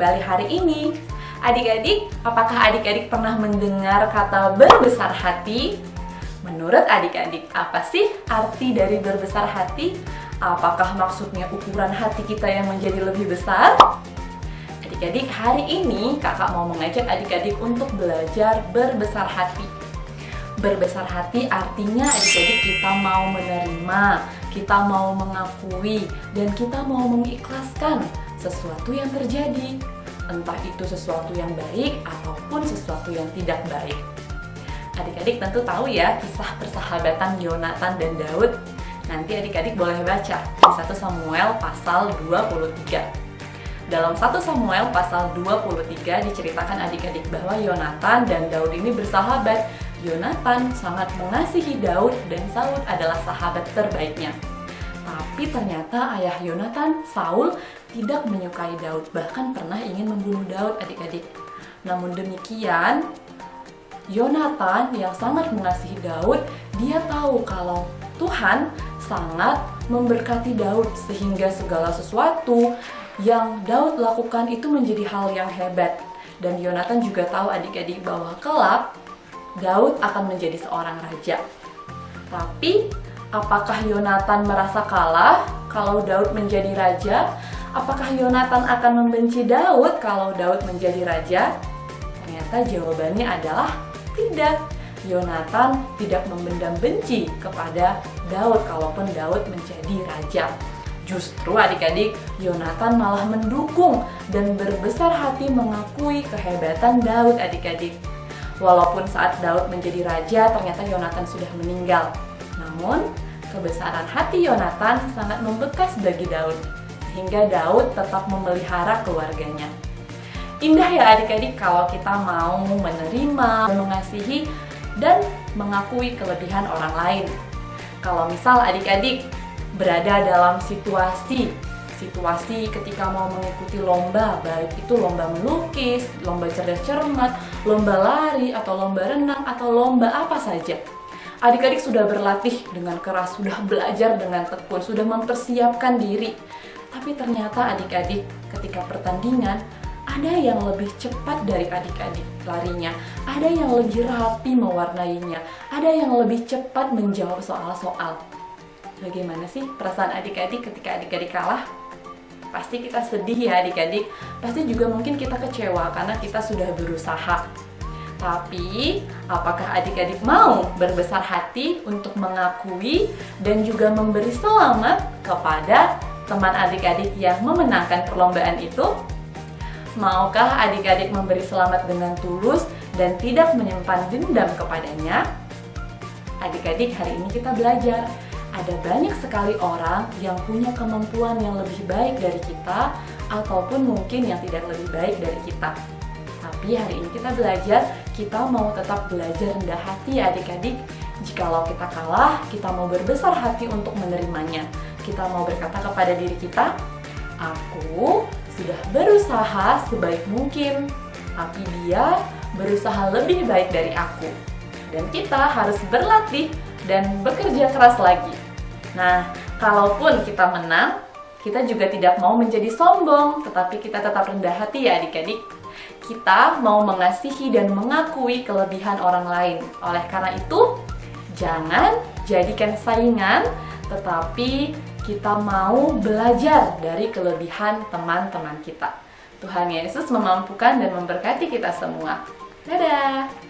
kembali hari ini. Adik-adik, apakah adik-adik pernah mendengar kata berbesar hati? Menurut adik-adik, apa sih arti dari berbesar hati? Apakah maksudnya ukuran hati kita yang menjadi lebih besar? Adik-adik, hari ini kakak mau mengajak adik-adik untuk belajar berbesar hati. Berbesar hati artinya adik-adik kita mau menerima, kita mau mengakui, dan kita mau mengikhlaskan sesuatu yang terjadi. Entah itu sesuatu yang baik ataupun sesuatu yang tidak baik. Adik-adik tentu tahu ya kisah persahabatan Yonatan dan Daud. Nanti adik-adik boleh baca di 1 Samuel pasal 23. Dalam 1 Samuel pasal 23 diceritakan adik-adik bahwa Yonatan dan Daud ini bersahabat. Yonatan sangat mengasihi Daud dan Saul adalah sahabat terbaiknya. Tapi ternyata ayah Yonatan, Saul, tidak menyukai Daud, bahkan pernah ingin membunuh Daud, adik-adik. Namun demikian, Yonatan yang sangat mengasihi Daud, dia tahu kalau Tuhan sangat memberkati Daud sehingga segala sesuatu yang Daud lakukan itu menjadi hal yang hebat. Dan Yonatan juga tahu adik-adik bahwa kelak Daud akan menjadi seorang raja. Tapi apakah Yonatan merasa kalah kalau Daud menjadi raja? Apakah Yonatan akan membenci Daud kalau Daud menjadi raja? Ternyata jawabannya adalah tidak. Yonatan tidak memendam benci kepada Daud kalaupun Daud menjadi raja. Justru adik-adik, Yonatan malah mendukung dan berbesar hati mengakui kehebatan Daud, adik-adik. Walaupun saat Daud menjadi raja, ternyata Yonatan sudah meninggal. Namun, kebesaran hati Yonatan sangat membekas bagi Daud, sehingga Daud tetap memelihara keluarganya. Indah ya adik-adik kalau kita mau menerima, mengasihi, dan mengakui kelebihan orang lain. Kalau misal adik-adik berada dalam situasi ketika mau mengikuti lomba, baik itu lomba melukis, lomba cerdas cermat, lomba lari, atau lomba renang, atau lomba apa saja. Adik-adik sudah berlatih dengan keras, sudah belajar dengan tekun, sudah mempersiapkan diri. Tapi ternyata adik-adik ketika pertandingan, ada yang lebih cepat dari adik-adik larinya, ada yang lebih rapi mewarnainya, ada yang lebih cepat menjawab soal-soal. Bagaimana sih perasaan adik-adik ketika adik-adik kalah? Pasti kita sedih ya adik-adik, pasti juga mungkin kita kecewa karena kita sudah berusaha. Tapi, apakah adik-adik mau berbesar hati untuk mengakui dan juga memberi selamat kepada teman adik-adik yang memenangkan perlombaan itu? Maukah adik-adik memberi selamat dengan tulus dan tidak menyimpan dendam kepadanya? Adik-adik, hari ini kita belajar. Ada banyak sekali orang yang punya kemampuan yang lebih baik dari kita ataupun mungkin yang tidak lebih baik dari kita. Tapi hari ini kita belajar, kita mau tetap belajar rendah hati adik-adik. Jikalau kita kalah, kita mau berbesar hati untuk menerimanya. Kita mau berkata kepada diri kita, aku sudah berusaha sebaik mungkin, tapi dia berusaha lebih baik dari aku. Dan kita harus berlatih dan bekerja keras lagi. Nah, kalaupun kita menang, kita juga tidak mau menjadi sombong, tetapi kita tetap rendah hati ya adik-adik. Kita mau mengasihi dan mengakui kelebihan orang lain. Oleh karena itu, jangan jadikan saingan, tetapi kita mau belajar dari kelebihan teman-teman kita. Tuhan Yesus memampukan dan memberkati kita semua. Dadah!